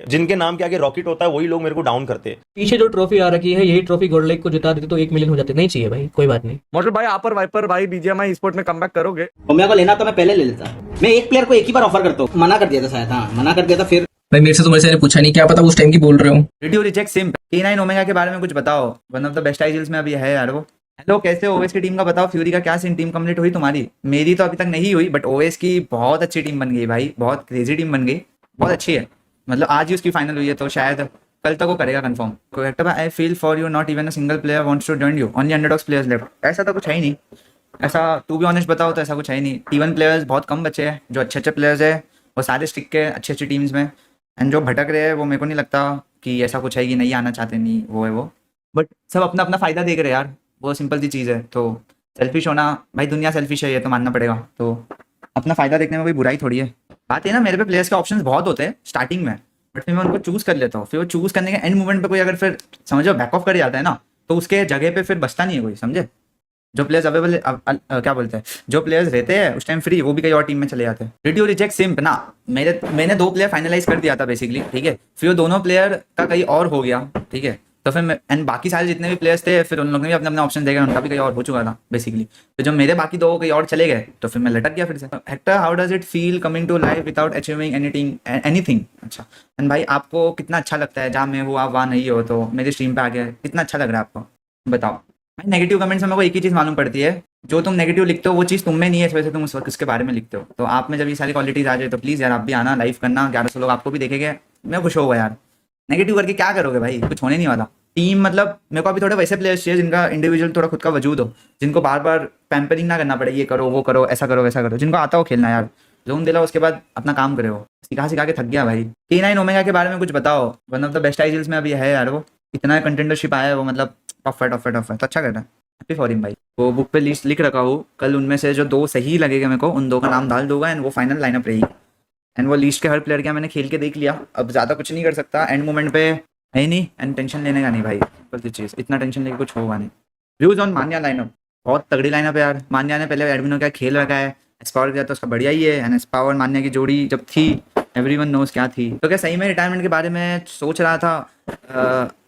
जिनके नाम के आगे रॉकेट होता है वही लोग मेरे को डाउन करते हैं। पीछे जो ट्रॉफी आ रखी है यही ट्रॉफी गोल्ड लेक को जिता देती तो 1 मिलियन हो जाते। नहीं चाहिए भाई, कोई बात नहीं। मतलब भाई आपर वाइपर भाई बीजीएमआई स्पोर्ट में कमबैक करोगे? और मेरे को लेना तो मैं पहले ले लेता। मैं एक प्लेयर को एक ही बार ऑफर करता हूँ। मना कर दिया था शायद, हाँ मना कर दिया था। फिर भाई मेरे से तो वैसे पूछा नहीं, क्या पता उस टाइम की बोल रहे हो। Did you reject simp? K9 omega के बारे में कुछ बताओ, one of the best IGLs में अभी है यार वो। हेलो कैसे हो ओवेस की टीम का बताओ, फ्यूरी का क्या सीन, टीम कंप्लीट हुई तुम्हारी? मेरी तो अभी तक नहीं हुई, बट ओवेस की बहुत अच्छी टीम बन गई भाई, बहुत क्रेजी टीम बन गई, बहुत अच्छी है। मतलब आज ही उसकी फाइनल हुई है तो शायद कल तक वो करेगा कंफर्म। करेक्ट है। I feel for you, not even a single player wants to join you, only underdogs players left. ऐसा तो कुछ है ही नहीं, ऐसा टू बी ऑनेस्ट बताओ तो ऐसा कुछ है ही नहीं। T1 प्लेयर्स बहुत कम बचे हैं, जो अच्छे अच्छे प्लेयर्स है वो सारे स्टिक के अच्छी अच्छी टीम्स में, एंड जो भटक रहे हैं वो मेरे को नहीं लगता कि ऐसा कुछ है कि नहीं आना चाहते, नहीं वो है वो, बट सब अपना अपना फ़ायदा देख रहे हैं यार, वो सिंपल सी चीज़ है। तो सेल्फिश होना भाई, दुनिया सेल्फिश है ये तो मानना पड़ेगा, तो अपना फ़ायदा देखने में कोई बुराई थोड़ी है। बात है ना, मेरे पे प्लेयर्स के ऑप्शंस बहुत होते हैं स्टार्टिंग में, बट फिर मैं उनको चूज़ कर लेता हूँ। फिर वो चूज़ करने के एंड मोमेंट पे कोई अगर फिर समझो बैक ऑफ कर जाता है ना, तो उसके जगह पे फिर बचता नहीं है कोई, समझे? जो प्लेयर्स अवेलेबल क्या बोलते हैं, जो प्लेयर्स रहते हैं उस टाइम फ्री, वो भी कहीं और टीम में चले जाते हैं। डिड यू रिजेक्ट सिम्प ना? मैंने 2 प्लेयर फाइनलाइज कर दिया था बेसिकली, ठीक है। फिर वो दोनों प्लेयर का कहीं और हो गया, ठीक है। तो फिर एंड बाकी सारे जितने भी प्लेयर्स थे फिर उन लोगों ने भी अपने अपने ऑप्शन देखे, उनका भी कहीं और हो चुका था बेसिकली। तो जब मेरे बाकी 2 कहीं और चले गए तो फिर मैं लटक गया फिर से। Hector, how does it feel coming to life without achieving anything? अच्छा, एंड भाई आपको कितना अच्छा लगता है, जहाँ मैं हूँ आप वहाँ नहीं हो, तो मेरी स्ट्रीम पे आ गया, कितना अच्छा लग रहा है आपको, बताओ भाई। नेगेटिव कमेंट्स में मेरे को एक ही चीज़ मालूम पड़ती है, जो तुम नेगेटिव लिखते हो वो चीज़ तुम में नहीं है, इस वजह से तुम उस वक्त उसके बारे में लिखते हो। तो आप में जब ये सारी क्वालिटीज़ आ जाए तो प्लीज़ यार आप भी आना, लाइव करना, 1100 लोग आपको भी देखेंगे, मैं खुश होगा यार। नेगेटिव करके क्या करोगे भाई, कुछ होने नहीं वाला। टीम मतलब मेरे को अभी थोड़े वैसे प्लेयर्स चाहिए जिनका इंडिविजुअल थोड़ा खुद का वजूद हो, जिनको बार बार पैम्परिंग ना करना पड़े, ये करो वो करो, ऐसा करो वैसा करो, जिनको आता हो खेलना यार, जोन दिला उसके बाद अपना काम करे हो। सिखा सिखा के थक गया भाई। K9 ओमेगा के बारे में कुछ बताओ, one of the best IGLs में अभी है यार वो, इतना कंटेंडरशिप आया है वो, मतलब टफ है तो अच्छा कर रहा है, हैप्पी फॉर हिम भाई। वो बुक पे लिस्ट लिख रखा हूँ, कल उनमें से जो 2 सही लगेगा मेरे को उन 2 का नाम डाल दूंगा, एंड वो फाइनल लाइनअप रहेगी। एंड वो लिस्ट के हर प्लेयर का मैंने खेल के देख लिया, अब ज़्यादा कुछ नहीं कर सकता, एंड मोमेंट पे है नहीं, एंड टेंशन लेने का नहीं भाई, सिंपल चीज़, इतना टेंशन लेके कुछ होगा नहीं। व्यूज ऑन मान्या लाइनअप, बहुत तगड़ी लाइनअप है यार। मान्या ने पहले एडमिनो का खेल रखा है, एस्पावर किया तो उसका बढ़िया ही है, एंड एस्पावर मान्या की जोड़ी जब थी एवरीवन नोज क्या थी। तो क्या सही में रिटायरमेंट के बारे में सोच रहा था?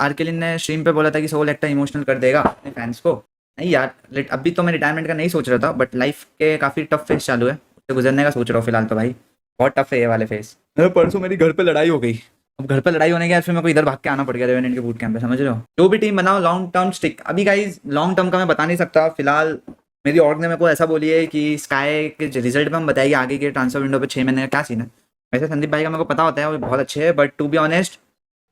आर्केलिन ने स्ट्रीम पे बोला था कि सोल एक्टर इमोशनल कर देगा अपने फैंस को। नहीं यार, अभी तो मैं रिटायरमेंट का नहीं सोच रहा था, बट लाइफ के काफ़ी टफ फेस चालू है, उससे गुजरने का सोच रहा हूँ फिलहाल तो भाई, बहुत टफ है ये वाले फेस। परसों मेरी घर पे लड़ाई हो गई, अब घर पे लड़ाई होने के बाद फिर मेरे को इधर भाग के आना पड़ गया रेवेनेंट के बूट कैंप पे, समझ रहे हो? जो भी टीम बनाओ लॉन्ग टर्म स्टिक। अभी गाइज लॉन्ग टर्म का मैं बता नहीं सकता फिलहाल, मेरी ऑर्ग ने मेरे को ऐसा बोली है कि स्काई के रिजल्ट में हम बताएंगे आगे के ट्रांसफर विंडो पे 6 महीने का क्या सीन है। वैसे संदीप भाई का मेरे को पता होता है, वो बहुत अच्छे है, बट टू बी ऑनेस्ट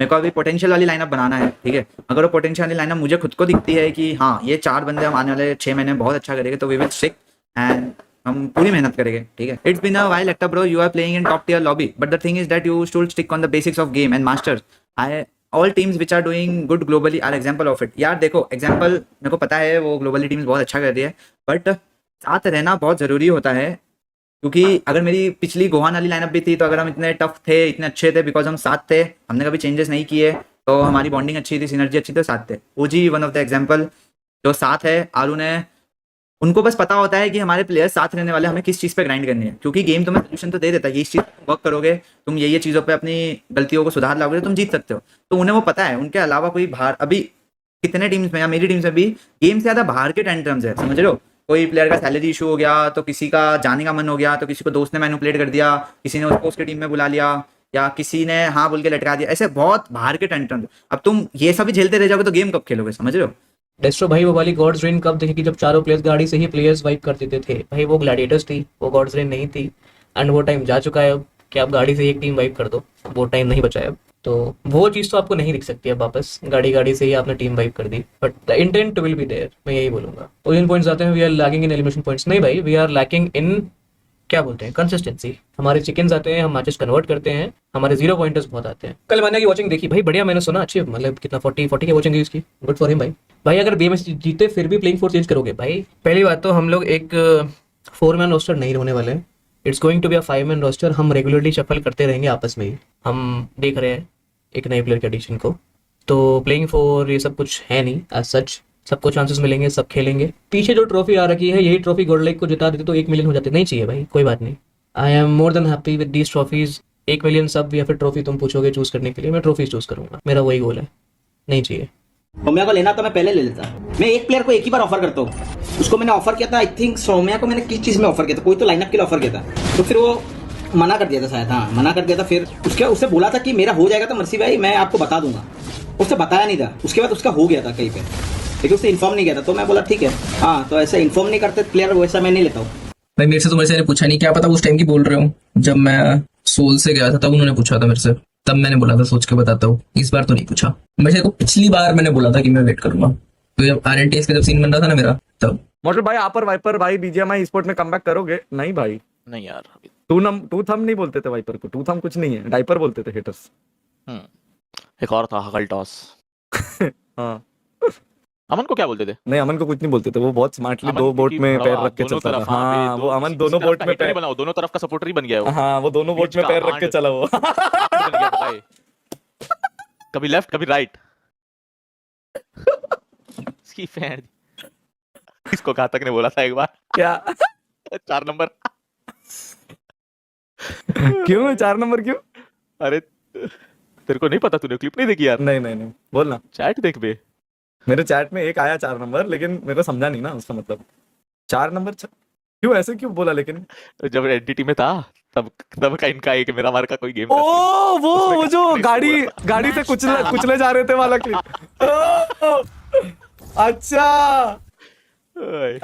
मेरे को अभी पोटेंशियल वाली लाइनअप बनाना है, ठीक है। अगर वो पोटेंशियल वाली लाइनअप मुझे खुद को दिखती है कि हाँ ये 4 बंदे हम आने वाले 6 महीने में बहुत अच्छा करेंगे, तो वी विल स्टिक एंड हम पूरी मेहनत करेंगे, ठीक है। It's been a while Hector bro, you are playing in top tier lobby, but the thing is that you should stick on the basics of game and masters. I all teams which are doing good globally are example of it. यार देखो example मेरे को पता है वो globally teams बहुत अच्छा कर रही है, बट साथ रहना बहुत ज़रूरी होता है, क्योंकि अगर मेरी पिछली गोहान वाली लाइनअप भी थी तो अगर हम इतने टफ थे, इतने अच्छे थे, बिकॉज हम साथ थे, हमने कभी चेंजेस नहीं किए, तो हमारी बॉन्डिंग अच्छी थी, सिनर्जी अच्छी थी, तो साथ थे। ओजी वन ऑफ द एग्जाम्पल जो साथ है, आरू ने, उनको बस पता होता है कि हमारे प्लेयर्स साथ रहने वाले, हमें किस चीज़ पे ग्राइंड करनी है, क्योंकि गेम तुम्हें सोल्यूशन तो दे देता है, ये चीज़ वर्क करोगे, तुम ये चीज़ों पे अपनी गलतियों को सुधार लाओगे तो तुम जीत सकते हो। तो उन्हें वो पता है, उनके अलावा कोई बाहर, अभी कितने टीम्स में या मेरी टीम्स में भी गेम से ज़्यादा बाहर के टेंट्रम्स है, समझ रहे हो? कोई प्लेयर का सैलरी इशू हो गया, तो किसी का जाने का मन हो गया, तो किसी को दोस्त ने मैनिपुलेट कर दिया, किसी ने उसको उसकी टीम में बुला लिया, या किसी ने हाँ बोल के लटका दिया, ऐसे बहुत बाहर के टेंट्रम्स। अब तुम ये सब झेलते रह जाओगे तो गेम कब खेलोगे, समझ रहे हो? डेस्ट्रो भाई वो वाली गॉड्स रेन कब देखेगी, जब चारों प्लेयर्स गाड़ी से ही प्लेयर्स वाइप कर देते थे भाई, वो ग्लैडिएटर्स थी, वो गॉड्स रेन नहीं थी, एंड वो टाइम जा चुका है अब, कि आप गाड़ी से एक टीम वाइप कर दो, वो टाइम नहीं बचा है अब। तो वो चीज़ तो आपको नहीं दिख सकती अब वापस, गाड़ी से ही आपने टीम वाइप कर दी, but the intent will be there, मैं यही बोलूंगा। पोजीशन पॉइंट्स आते हैं, we are lacking in elimination points, नहीं भाई वी आर लैकिंग इन क्या बोलते हैं कंसिस्टेंसी। हमारे चिकन्स आते हैं, हम मैचेस कन्वर्ट करते हैं, हमारे 0 पॉइंटर्स बहुत आते हैं। कल मैंने की वॉचिंग देखी भाई, बढ़िया, मैंने सुना अच्छी, मतलब कितना 40 की वॉचिंग है इसकी, गुड फॉर हिम भाई। भाई अगर BMS जीते फिर भी प्लेइंग 4 चेंज करोगे भाई? पहली बात तो हम लोग एक 4 मैन रोस्टर नहीं होने वाले, it's going to be a 5 man roster. हम रेगुलरली शफल करते रहेंगे आपस में ही, हम देख रहे हैं एक नए प्लेयर के एडिशन को, तो प्लेइंग 4 ये सब कुछ है नहीं एज सच, सबको चांसेस मिलेंगे, सब खेलेंगे। पीछे जो ट्रॉफी आ रखी है यही ट्रॉफी गोल्ड लेक को जिता देते तो 1 मिलियन हो जाते। नहीं चाहिए भाई, कोई बात नहीं। I am more than happy with these trophies 1 million सब या फिर ट्रॉफी तुम पूछोगे चूज करने के लिए, मैं ट्रॉफी चूज करूंगा, मेरा वही गोल है, नहीं चाहिए। सौम्या को लेना तो मैं पहले ले लेता। मैं एक प्लेयर को एक ही बार ऑफर करता हूँ। उसको मैंने ऑफर किया था, आई थिंक सौम्या को मैंने किस चीज में ऑफर किया था, कोई तो लाइनअप के लिए ऑफर किया था, तो फिर वो मना कर दिया था शायद। हाँ, मना कर दिया था। फिर उससे बोला था कि मेरा हो जाएगा तो मर्सी भाई मैं आपको बता दूंगा। उससे बताया नहीं था। उसके बाद उसका हो गया था कहीं पे, लेकिन उससे इन्फॉर्म नहीं किया था। तो मैं बोला ठीक है, हाँ, तो ऐसे इन्फॉर्म नहीं करते प्लेयर, वैसा मैं नहीं लेता हूँ। भाई मेरे से तो मेरे से पूछा नहीं, क्या पता उस टाइम की बोल रहे हो। जब मैं सोल से गया था तब उन्होंने पूछा था मेरे से, तब मैंने बोला था सोच के बताता हूँ। इस बार तो नहीं पूछा। मेरे को पिछली बार मैंने बोला था कि मैं वेट करूंगा, तो जब RNTS का जब सीन बन रहा था ना मेरा, तब। मोटर भाई आपर वाइपर भाई BGMI स्पोर्ट में कमबैक करोगे? नहीं भाई, नहीं यार अभी। टू थम नहीं बोलते थे वाइपर को, टू थम कुछ नहीं है, डाइपर बोलते थे हेटर्स। एक और था हकल टॉस। हाँ, अमन को क्या बोलते थे? नहीं अमन को कुछ नहीं बोलते थे, वो बहुत स्मार्टली अमन दो बोट की में भड़वा, पैर रख के दोनों चलता था। तरफ, हाँ, पे वो अमन किसी दोनों तरफ बोट का में hater नहीं पैर, बना, वो दोनों तरफ का सपोर्टर ही बन गया है वो। हाँ, वो दोनों बोट बीच में का पैर रख के आंट। चला वो। बन गया पता है। कभी लेफ्ट कभी राइट। इसकी फैन। इसको घातक ने बोला था एक बार। क्या? 4 नंबर। क्यों 4 नंबर क्यों? अरे तेरे को नहीं पता, तूने क्लिप नहीं देखी यार? नहीं नहीं नहीं, बोलना। चैट देख बे। मेरे चैट में एक आया 4 नंबर, लेकिन मेरे को समझा नहीं ना उसका मतलब। 4 नंबर क्यों ऐसे क्यों बोला? लेकिन जब एनटीटी में था तब का इनका एक मेरा मार का कोई गेम ओ वो जो उसमें गाड़ी से कुचले जा रहे थे वाला क्लिप। अच्छा,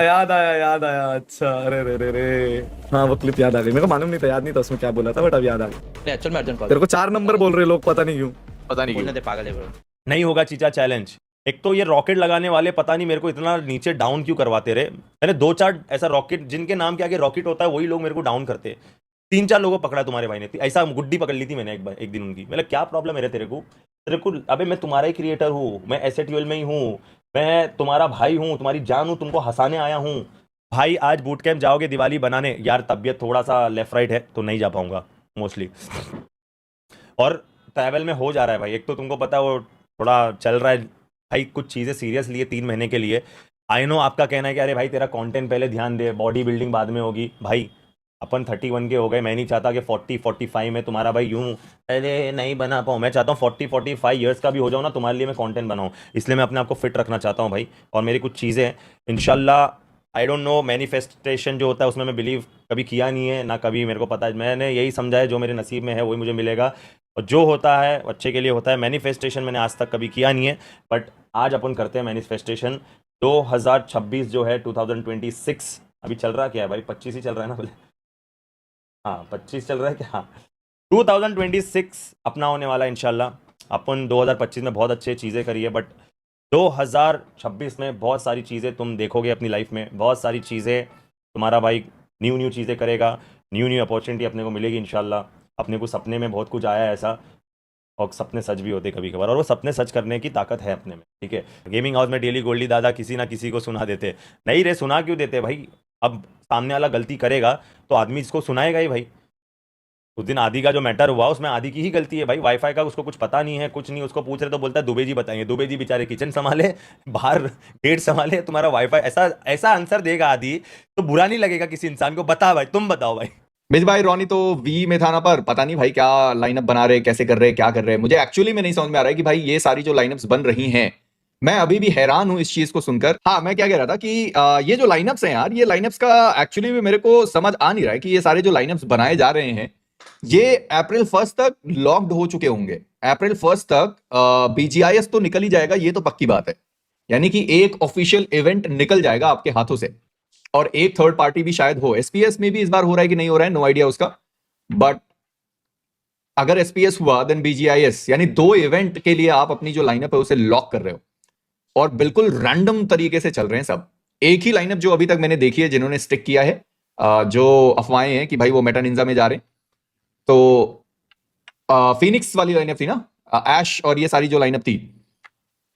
याद आया। अच्छा, अरे रे रे रे, हाँ वो क्लिप याद आ गई। मेरे को मालूम नहीं था, याद नहीं था उसमें क्या बोला था, बट अब याद आ गया। एक्चुअल में अर्जुन तेरे को 4 नंबर बोल रहे लोग, पता नहीं क्यों। पता नहीं क्यों। दे, पागल है ब्रो। नहीं होगा चीचा चैलेंज। एक तो ये रॉकेट लगाने वाले पता नहीं मेरे को इतना नीचे डाउन क्यों करवाते रहे। मैंने 2-4 ऐसा रॉकेट जिनके नाम के आगे रॉकेट होता है वही लोग मेरे को डाउन करते। 3-4 लोगों को पकड़ा तुम्हारे भाई ने, ऐसा गुड्डी पकड़ ली थी मैंने एक दिन उनकी। मतलब क्या प्रॉब्लम है तेरे को? अबे मैं तुम्हारा ही क्रिएटर हूँ, मैं एसएटीएल में ही हूँ, मैं तुम्हारा भाई हूँ, तुम्हारी जान हूँ, तुमको हंसाने आया हूँ भाई। आज बूट कैंप जाओगे दिवाली बनाने, यार तबीयत थोड़ा सा लेफ्ट राइट है तो नहीं जा पाऊंगा मोस्टली, और ट्रैवल में हो जा रहा है भाई। एक तो तुमको पता है वो थोड़ा चल रहा है भाई, कुछ चीज़ें सीरियस लिए 3 महीने के लिए। आई नो आपका कहना है कि अरे भाई तेरा कंटेंट पहले ध्यान दे, बॉडी बिल्डिंग बाद में होगी। भाई अपन 31 के हो गए, मैं नहीं चाहता कि 40-45 में तुम्हारा भाई यूं पहले नहीं बना पाऊँ। मैं चाहता हूँ 40-45 ईयर्स का भी हो जाऊँ ना, तुम्हारे लिए मैं कंटेंट बनाऊँ। इसलिए मैं अपने आप को फिट रखना चाहता हूँ भाई। और मेरी कुछ चीज़ें इंशाल्लाह, आई डोंट नो, मैनिफेस्टेशन जो होता है उसमें मैं बिलीव कभी किया नहीं है ना कभी मेरे को पता है। मैंने यही समझा है जो मेरे नसीब में है वही मुझे मिलेगा, और जो होता है अच्छे के लिए होता है। मैनिफेस्टेशन मैंने आज तक कभी किया नहीं है, बट आज अपन करते हैं मैनिफेस्टेशन। 2026 जो है 2026 अभी चल रहा क्या है भाई? 25 ही चल रहा है ना बोले? हाँ 25 चल रहा है क्या? हाँ 2026 अपना होने वाला है इंशाल्लाह। अपन 2025 में बहुत अच्छी चीज़ें करी है, बट 2026 में बहुत सारी चीज़ें तुम देखोगे अपनी लाइफ में। बहुत सारी चीज़ें तुम्हारा भाई न्यू चीज़ें करेगा, न्यू अपॉर्चुनिटी अपने को मिलेगी इंशाल्लाह। अपने को सपने में बहुत कुछ आया है ऐसा, और सपने सच भी होते कभी कभार, और वो सपने सच करने की ताकत है अपने में, ठीक है। गेमिंग हाउस में डेली गोल्डी दादा किसी ना किसी को सुना देते। नहीं रे, सुना क्यों देते भाई? अब सामने वाला गलती करेगा तो आदमी इसको सुनाएगा ही भाई। उस दिन आदि का जो मैटर हुआ उसमें आदि की ही गलती है भाई। वाईफाई का उसको कुछ पता नहीं है, कुछ नहीं। उसको पूछ रहे तो बोलता है दुबे जी बताएंगे। दुबे जी बेचारे किचन संभाले, बाहर गेट संभाले, तुम्हारा वाईफाई। ऐसा आंसर देगा आदि तो बुरा नहीं लगेगा किसी इंसान को? बता भाई, तुम बताओ भाई। मेरे भाई रोनी तो वी में था ना, पर पता नहीं भाई क्या लाइनअप बना रहे, कैसे कर रहे, क्या कर रहे हैं। मुझे एक्चुअली में नहीं समझ में आ रहा है कि भाई ये सारी जो लाइनअप्स बन रही हैं, मैं अभी भी हैरान हूं इस चीज को सुनकर। हाँ, मैं क्या कह रहा था कि ये जो लाइनअप्स हैं यार, ये लाइनअप्स का एक्चुअली में मेरे को समझ आ नहीं रहा है कि ये सारे जो लाइनअप्स बनाए जा रहे हैं ये अप्रैल 1 तक लॉक्ड हो चुके होंगे। अप्रैल 1 तक BGIS तो निकल ही जाएगा, ये तो पक्की बात है। यानी कि एक ऑफिशियल इवेंट निकल जाएगा आपके हाथों से, और एक थर्ड पार्टी भी शायद हो। SPS में भी इस बार हो रहा है कि नहीं हो रहा है, नो आइडिया उसका। बट अगर SPS हुआ देन BGIS, यानी 2 इवेंट के लिए आप अपनी जो लाइनअप है उसे लॉक कर रहे हो, और बिल्कुल रैंडम तरीके से चल रहे हैं सब। एक ही लाइनअप जो अभी तक मैंने देखी है जिन्होंने स्टिक किया है, जो अफवाहें हैं कि भाई वो मेटा निंजा में जा रहे हैं, तो फिनिक्स वाली लाइनअप थी ना, ऐश और ये सारी जो लाइनअप थी,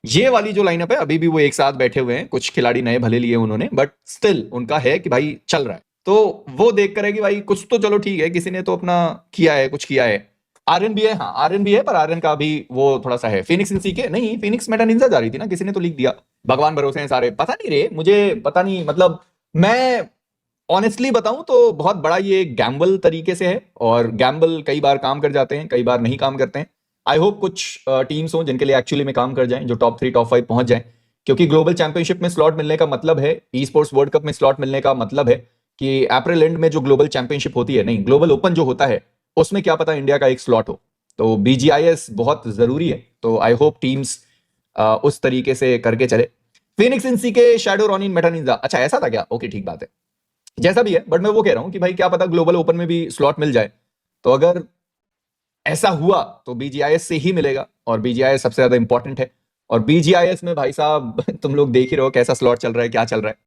ये वाली जो लाइनअप है अभी भी वो एक साथ बैठे हुए हैं। कुछ खिलाड़ी नए भले लिए उन्होंने, बट स्टिल उनका है कि भाई चल रहा है। तो वो देख कर है कि भाई कुछ तो चलो ठीक है, किसी ने तो अपना किया है, कुछ किया है। आर्यन भी है, हाँ आर्यन भी है, पर आर्यन का भी वो थोड़ा सा है। फिनिक्स इनसी के नहीं, फिनिक्स मेटा निंजा जा रही थी ना, किसी ने तो लीक दिया। भगवान भरोसे हैं सारे, पता नहीं रे, मुझे पता नहीं। मतलब मैं ऑनेस्टली बताऊं तो बहुत बड़ा ये गैम्बल तरीके से है, और गैम्बल कई बार काम कर जाते हैं, कई बार नहीं काम करते हैं। आई होप कुछ टीम्स हों जिनके लिए एक्चुअली में काम कर जाएं, जो टॉप 3 टॉप 5 पहुंच जाएं, क्योंकि ग्लोबल चैंपियनशिप में स्लॉट मिलने का मतलब है, ई स्पोर्ट्स वर्ल्ड कप में स्लॉट मिलने का मतलब है कि अप्रैल एंड में जो ग्लोबल चैंपियनशिप होती है, नहीं ग्लोबल ओपन जो होता है, उसमें क्या पता इंडिया का एक स्लॉट हो। तो BGIS बहुत जरूरी है। तो आई होप टीम्स उस तरीके से करके चले। फिनिक्स इंसी के शैडो रॉनिन मेटानिंजा, अच्छा ऐसा था क्या? ओके ठीक बात है, जैसा भी है, बट मैं वो कह रहा हूं कि भाई क्या पता ग्लोबल ओपन में भी स्लॉट मिल जाए। तो अगर ऐसा हुआ तो BGIS से ही मिलेगा, और BGIS सबसे ज्यादा इंपॉर्टेंट है। और BGIS में भाई साहब तुम लोग देख ही रहो कैसा स्लॉट चल रहा है, क्या चल रहा है।